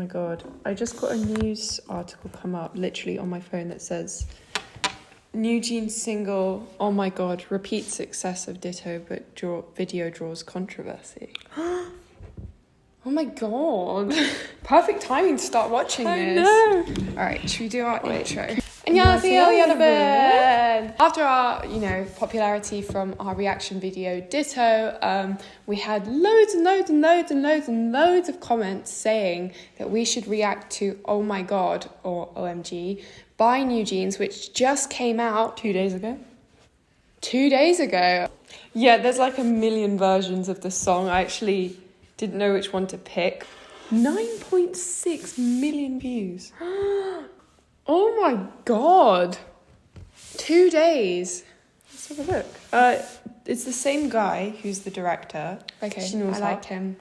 god, I just got a news article come up literally on my phone that says New Jeans single, oh my god, repeat success of Ditto but video draws controversy. Oh my god. Perfect timing to start watching this. I know. Alright, should we do our intro? 안녕하세요, 여러분. After our, popularity from our reaction video Ditto, we had loads of comments saying that we should react to Oh My God or OMG by New Jeans, which just came out 2 days ago. 2 days ago. Yeah, there's like a million versions of the song. I actually didn't know which one to pick. 9.6 million views. Oh my god. 2 days. Let's have a look. It's the same guy who's the director. Okay, Shinoo-sa, I like him.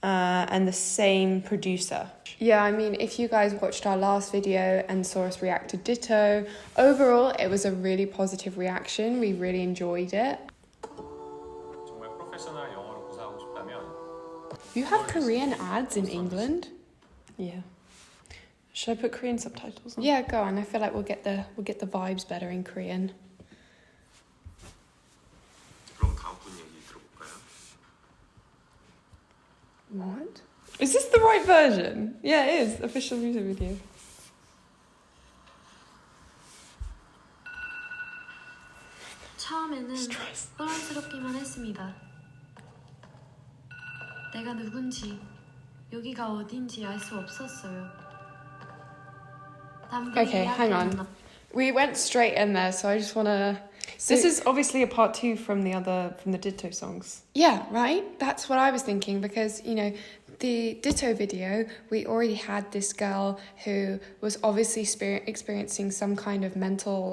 and the same producer. Yeah, I mean, if you guys watched our last video and saw us react to Ditto, overall, it was a really positive reaction. We really enjoyed it. 정말 프로페셔널 영어로 구사하고 싶다면 You have Korean ads in England? Yeah. Should I put Korean subtitles on? Yeah, go on. I feel like we'll get the vibes better in Korean. 그럼 다음 분 얘기 들어볼까요? What? Is this the right version? Yeah, it is. Official music video. 처음에는 Stress. 혼란스럽기만 했습니다. 내가 누군지, 여기가 어딘지 알 수 없었어요. Okay, hang on. We went straight in there, so I just want to... This is obviously a part 2 from the Ditto songs. Yeah, right? That's what I was thinking because, the Ditto video, we already had this girl who was obviously experiencing some kind of mental,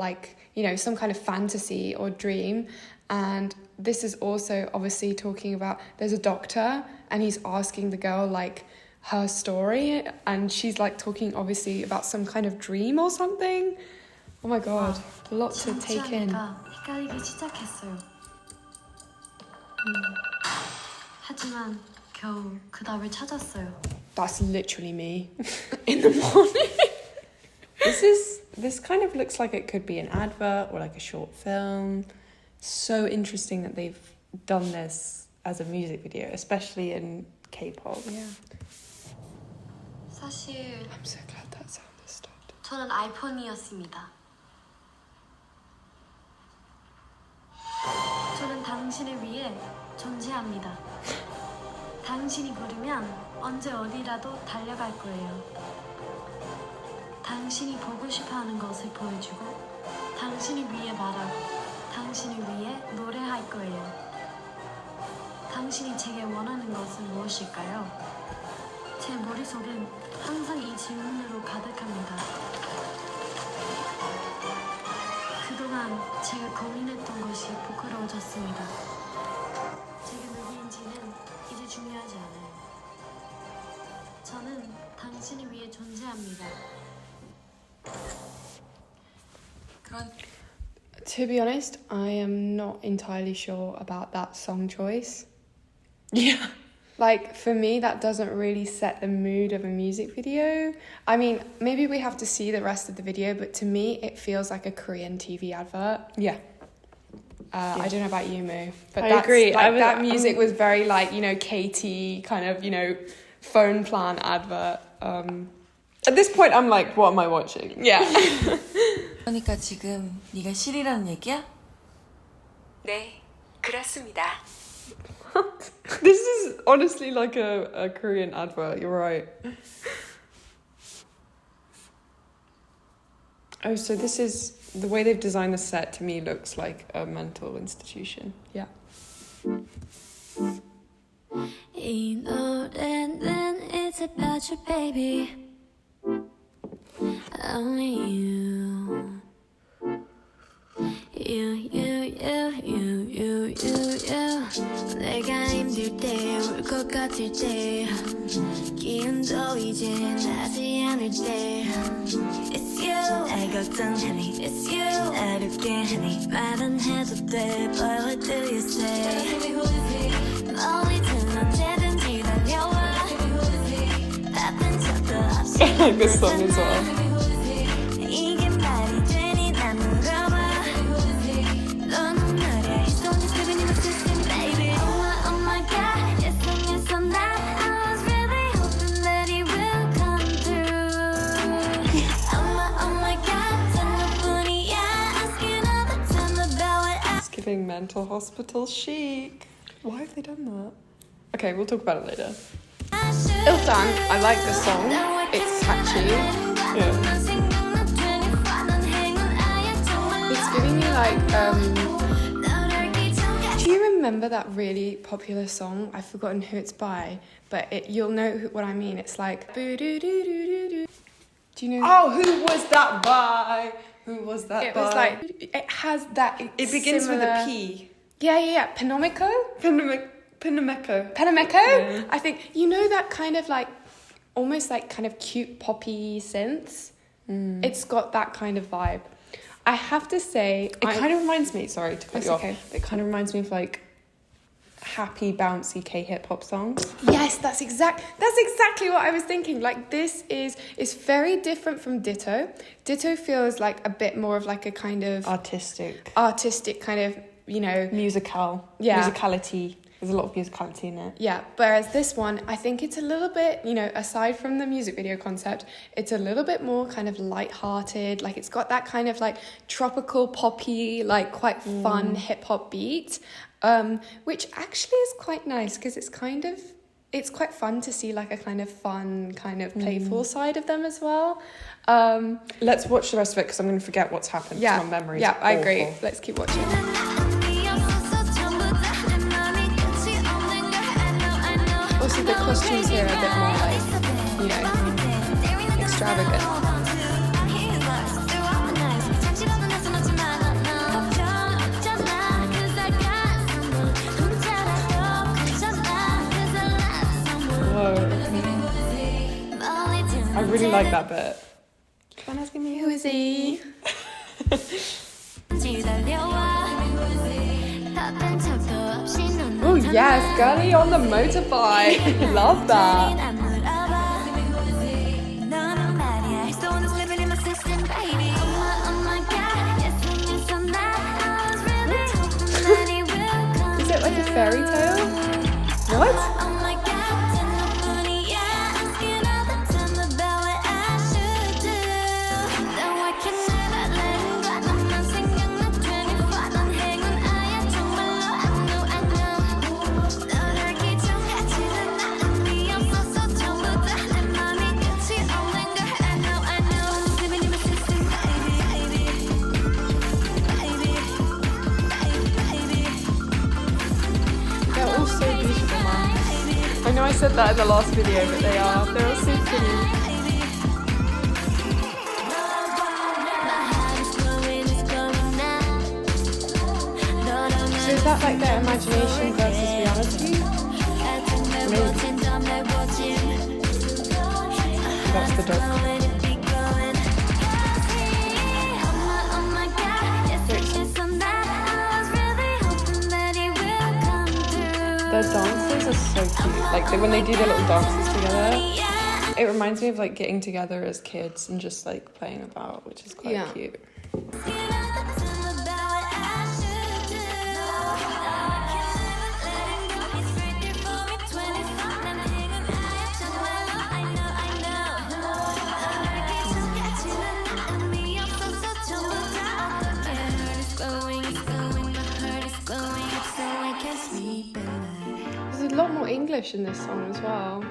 some kind of fantasy or dream. And this is also obviously talking about, there's a doctor and he's asking the girl, her story. And she's, talking obviously about some kind of dream or something. Oh my God, a lot to take in. 헷갈리기 시작했어요. 하지만 겨우 그 답을 찾았어요. That's literally me in the morning. This kind of looks like it could be an advert or like a short film. So interesting that they've done this as a music video, especially in K-pop. Yeah. 사실 I'm so glad that sound has stopped. 저는 아이폰이었습니다. 저는 당신을 위해 존재합니다. 당신이 부르면 언제 어디라도 달려갈 거예요. 당신이 보고 싶어하는 것을 보여주고 당신을 위해 말하고 당신을 위해 노래할 거예요. 당신이 제게 원하는 것은 무엇일까요? 제 머릿속엔 항상 이 질문으로 가득합니다. 그동안 제가 고민했던 것이 부끄러워졌습니다. 제가 누구인지는 이제 중요하지 않아요. 저는 당신을 위해 존재합니다. To be honest, I am not entirely sure about that song choice. Yeah. For me, that doesn't really set the mood of a music video. I mean, maybe we have to see the rest of the video, but to me, it feels like a Korean TV advert. Yeah. I don't know about you, Moo, but I agree. That music was very KT kind of, phone plan advert. At this point, I'm like, what am I watching? Yeah. 그러니까 지금 네가 실이라는 얘기야? 네, 그렇습니다. This is honestly like a Korean advert, you're right. Oh, so this is, the way they've designed the set to me looks like a mental institution. Yeah. 이 노래는 it's about you, baby. Only you. You. 내가 힘들 때, 울 것 같을 때, 기운도 이제 나지 않을 때. It's you. 날 걱정하니, it's you. 어렵게 하니, 말은 해도 돼, but what do you say? 멀리든 언제든지 달려와. 바쁜 척도 I like this song as well. 이게 말이 되니 난 물어봐 너는 말야 It's all just living in my system baby Oh my god Yes and yes on that I was really hoping that it will come through Oh my god 전부뿐이야 Asking all the time about what I It's giving mental hospital chic. Why have they done that? Okay, we'll talk about it later. should Iltang, I like the song. It's catchy. Yeah. It's giving me like do you remember that really popular song? I've forgotten who it's by, but you'll know what I mean. It's like boo-doo-doo-doo-doo-doo. Do you know? Oh, who was that by? Who was that It by? was like it has that. It begins with a similar- P. Yeah. Panomico. Pinameco. Panameco? Yeah. I think you know that kind of like almost like kind of cute poppy synths. It's got that kind of vibe. I have to say, It kind of reminds me, sorry to cut That's you off, okay. it kind of reminds me of like happy, bouncy K-hip hop songs. yes, that's exactly what I was thinking. Like this is very different from Ditto. Ditto feels like a bit more of like a kind of Artistic. artistic kind of, you know, Yeah. Musicality. There's a lot of musicality in it. yeah. Whereas this one, I think it's a little bit, you know, aside from the music video concept, it's a little bit more kind of light-hearted. Like it's got that kind of like tropical poppy, like quite fun hip hop beat, which actually is quite nice because it's quite fun to see like a kind of fun, kind of playful side of them as well. Let's watch the rest of it because I'm going to forget what's happened. Yeah, My memory's yeah, I agree. awful. Let's keep watching. Also, the costumes here are a bit more like, you know, extravagant. Whoa. I really like that bit. Keep on asking me who is he? Oh yes, girly on the motorbike. Love that. Is it like a fairy tale? What? They're all so beautiful, man. I know I said that in the last video, but they are. They're all so pretty. So is that like their imagination versus reality? That's the dog. Their dances are so cute. Like when they do their little dances together, it reminds me of like getting together as kids and just like playing about, which is quite Yeah. cute. There's a lot more English in this song as well.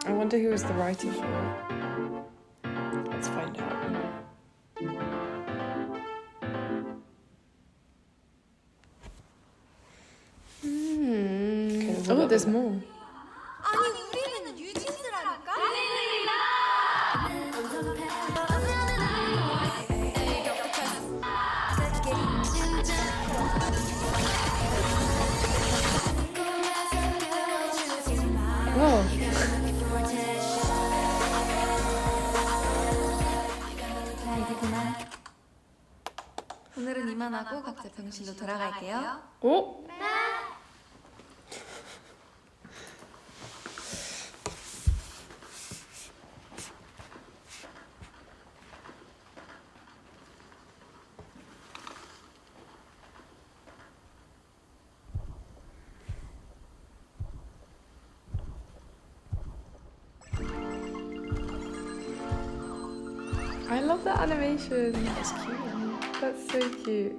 I wonder who was the writer for it. Let's find out. Okay, there's a Oh, lot there's of it. more. 아니 우리는 유진스라니까? Whoa. 자 이제 그만. 오늘은 이만하고 각자 병실로 돌아갈게요. Oh. love that animation. That's cute. That's so cute.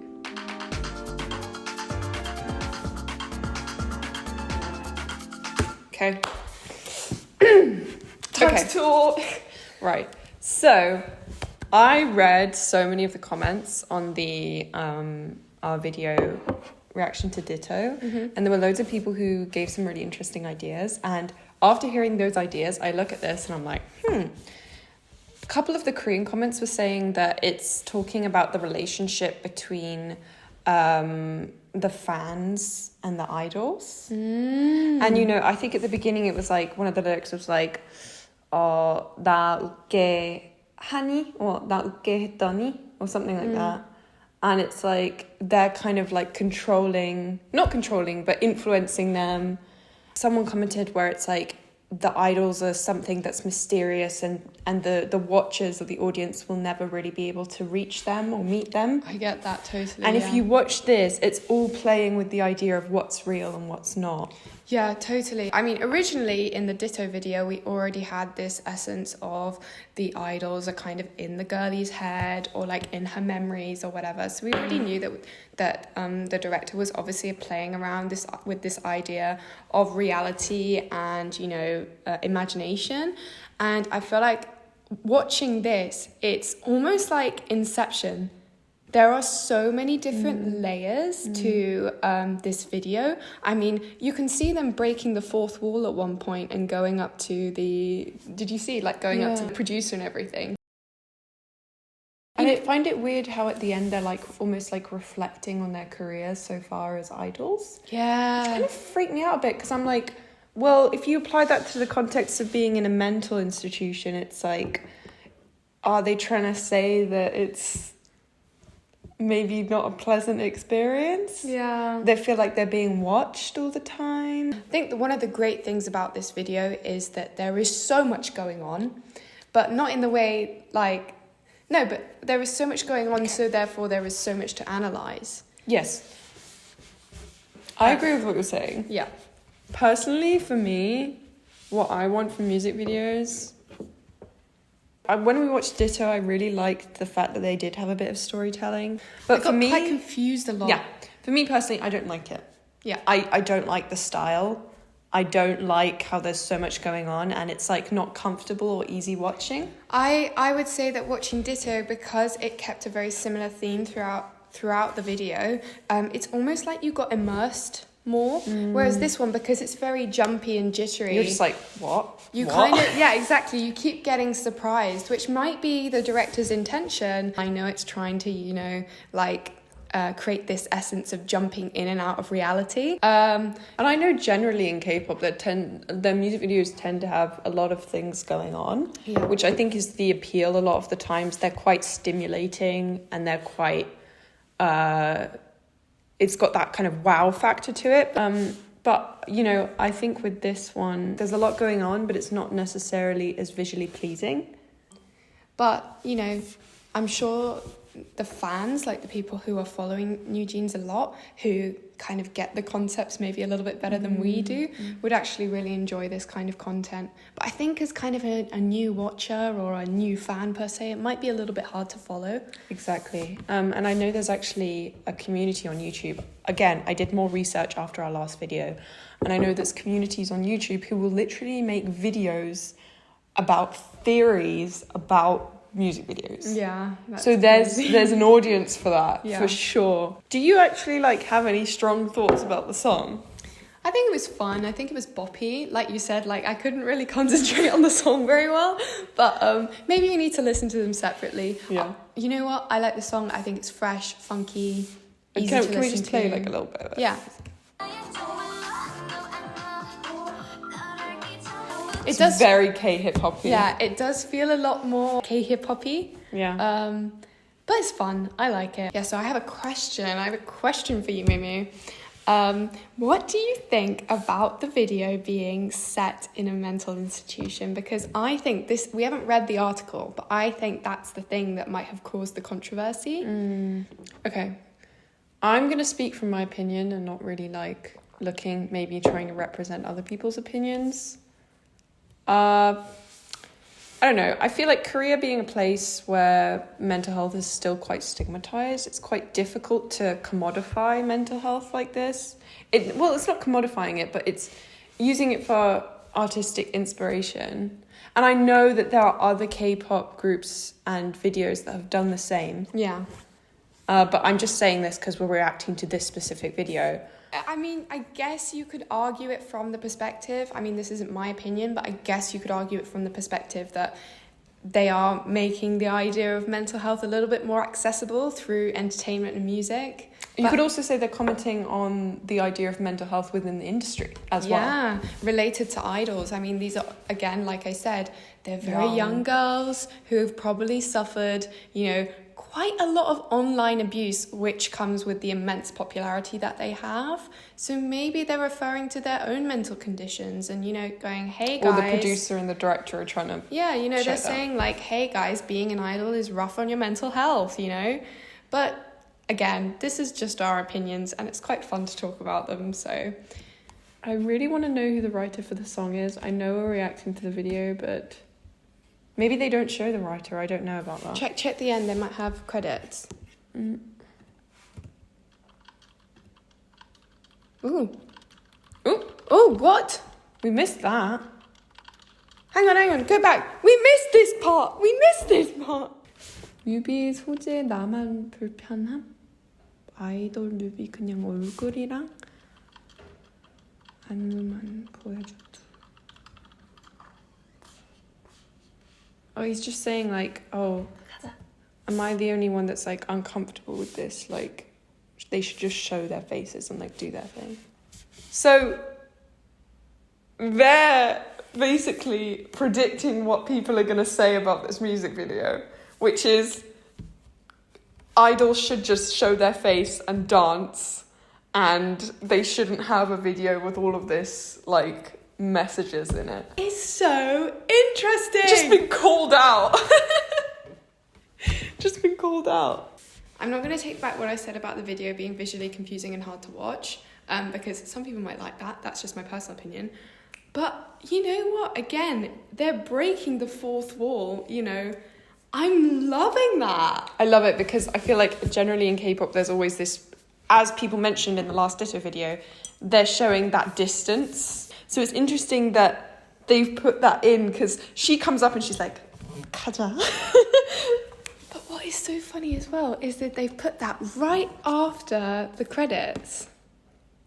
Okay. Time Okay. to talk. Right. So, I read so many of the comments on the our video reaction to Ditto, and there were loads of people who gave some really interesting ideas. And after hearing those ideas, I look at this and I'm like, A couple of the Korean comments were saying that it's talking about the relationship between the fans and the idols. And you know, I think at the beginning it was like one of the lyrics was like, 나 웃게 하니? Or 나 웃게 했더니? Or something like that. And it's like they're kind of like not controlling, but influencing them. Someone commented where it's like the idols are something that's mysterious and the watchers or the audience will never really be able to reach them or meet them. I get that totally. And if you watch this, it's all playing with the idea of what's real and what's not. Yeah, totally. I mean, originally in the Ditto video, we already had this essence of the idols are kind of in the girlie's head or like in her memories or whatever. So we already knew that the director was obviously playing around with this idea of reality and, you know, imagination. And I feel like watching this, it's almost like Inception. There are so many different layers to this video. I mean, you can see them breaking the fourth wall at one point and going up to did you see, like going up to the producer and everything? And I find it weird how at the end they're like almost like reflecting on their careers so far as idols. Yeah. It kind of freaked me out a bit because I'm like, well, if you apply that to the context of being in a mental institution, it's like, are they trying to say that it's maybe not a pleasant experience? Yeah. They feel like they're being watched all the time. I think that one of the great things about this video is that there is so much going on, but not in the way like, no, but there is so much going on, so therefore there is so much to analyse. Yes. I agree with what you're saying. Yeah. Personally, for me, what I want from music videos, when we watched Ditto, I really liked the fact that they did have a bit of storytelling. But I for got me, quite confused a lot. yeah, for me personally, I don't like it. Yeah. I don't like the style. I don't like how there's so much going on and it's like not comfortable or easy watching. I would say that watching Ditto, because it kept a very similar theme throughout the video, it's almost like you got immersed more. Whereas this one, because it's very jumpy and jittery, You're just like, what? you What? kind of, yeah, exactly. You keep getting surprised, which might be the director's intention. I know it's trying to, you know, like create this essence of jumping in and out of reality. And I know generally in K-pop that their music videos tend to have a lot of things going on, Yeah. which I think is the appeal. A lot of the times they're quite stimulating and they're quite it's got that kind of wow factor to it. But, you know, I think with this one, there's a lot going on, but it's not necessarily as visually pleasing. But, you know, I'm sure the fans, like the people who are following New Jeans a lot, who kind of get the concepts maybe a little bit better than we do, would actually really enjoy this kind of content. But I think as kind of a new watcher or a new fan per se, it might be a little bit hard to follow. Exactly. And I know there's actually a community on YouTube. Again, I did more research after our last video. And I know there's communities on YouTube who will literally make videos about theories about music videos. Yeah. So there's an audience for that, Yeah. for sure. Do you actually like have any strong thoughts about the song? I think it was fun. I think it was boppy. Like you said, like I couldn't really concentrate on the song very well. But maybe you need to listen to them separately. Yeah. You know what? I like the song. I think it's fresh, funky, easy Can to listen we just play to. like a little bit of it? Yeah. It It's does. very K-hip hoppy. Yeah, it does feel a lot more K-hip hoppy. Yeah. But it's fun. I like it. Yeah, so I have a question for you, Mimu. What do you think about the video being set in a mental institution? Because I think we haven't read the article, but I think that's the thing that might have caused the controversy. Okay. I'm going to speak from my opinion and not really like maybe trying to represent other people's opinions. I don't know. I feel like Korea being a place where mental health is still quite stigmatized, it's quite difficult to commodify mental health like this. Well, it's not commodifying it, but it's using it for artistic inspiration. And I know that there are other K-pop groups and videos that have done the same. Yeah. But I'm just saying this because we're reacting to this specific video. I mean, I guess you could argue it from the perspective, I mean, this isn't my opinion, but I guess you could argue it from the perspective that they are making the idea of mental health a little bit more accessible through entertainment and music. You could also say they're commenting on the idea of mental health within the industry as well. Yeah, related to idols. I mean, these are, again, like I said, they're very young girls who have probably suffered, you know, quite a lot of online abuse, which comes with the immense popularity that they have. So maybe they're referring to their own mental conditions and, you know, going, hey, guys. Or the producer and the director are trying to... Yeah, you know, they're that. saying like, hey, guys, being an idol is rough on your mental health, you know? But again, this is just our opinions and it's quite fun to talk about them, so... I really want to know who the writer for the song is. I know we're reacting to the video, but... Maybe they don't show the writer. I don't know about that. Check the end. They might have credits. Mm. Ooh. Ooh. Oh, what? We missed that. Hang on. Go back. We missed this part. 뮤비 소재 나만 불편함? 아이돌 뮤비 그냥 얼굴이랑 안무만 보여줘도. Oh, he's just saying like, oh, am I the only one that's like uncomfortable with this? Like, they should just show their faces and like do their thing. So they're basically predicting what people are going to say about this music video, which is idols should just show their face and dance, and they shouldn't have a video with all of this like messages in it. It's so interesting. Just been called out. Just been called out. I'm not going to take back what I said about the video being visually confusing and hard to watch, because some people might like that. That's just my personal opinion. But you know what? Again, they're breaking the fourth wall, you know. I'm loving that. I love it because I feel like generally in K-pop there's always this, as people mentioned in the last Ditto video, they're showing that distance. So it's interesting that they've put that in because she comes up and she's like, 가자. But what is so funny as well is that they've put that right after the credits.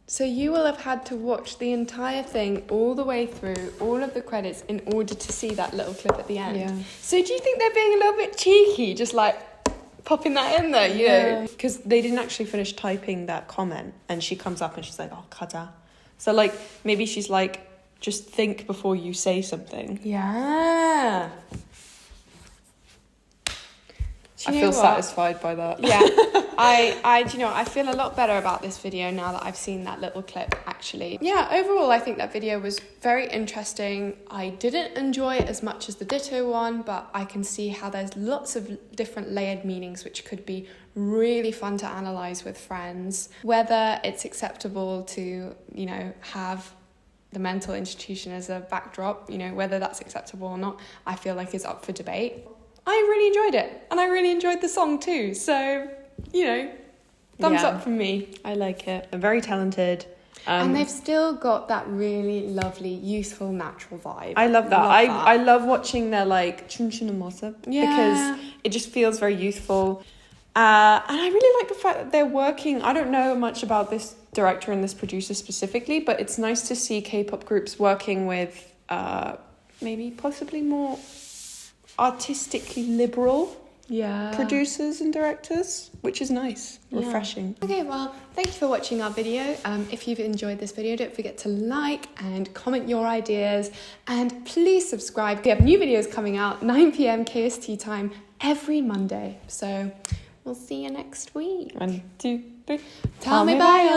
So you will have had to watch the entire thing all the way through, all of the credits, in order to see that little clip at the end. Yeah. So do you think they're being a little bit cheeky, just like popping that in there, you know? Because they didn't actually finish typing that comment and she comes up and she's like, oh, 가자. So like, maybe she's like, just think before you say something. Yeah. I feel satisfied by that. Yeah, I do you know, I feel a lot better about this video now that I've seen that little clip, actually. Yeah, overall, I think that video was very interesting. I didn't enjoy it as much as the Ditto one, but I can see how there's lots of different layered meanings which could be really fun to analyse with friends. Whether it's acceptable to, you know, have the mental institution as a backdrop, you know, whether that's acceptable or not, I feel like is up for debate. I really enjoyed it, and I really enjoyed the song too, so, you know, thumbs up from me. I like it. They're very talented. And they've still got that really lovely, youthful, natural vibe. I love that. I love watching their like 춤추는 모습 because it just feels very youthful. And I really like the fact that they're working. I don't know much about this director and this producer specifically, but it's nice to see K-pop groups working with maybe possibly more artistically liberal producers and directors, which is nice, refreshing. Okay, well, thank you for watching our video. If you've enjoyed this video, don't forget to like and comment your ideas, and please subscribe. We have new videos coming out 9 p.m. KST time every Monday, so we'll see you next week. 1, 2, 3. Tell me bye.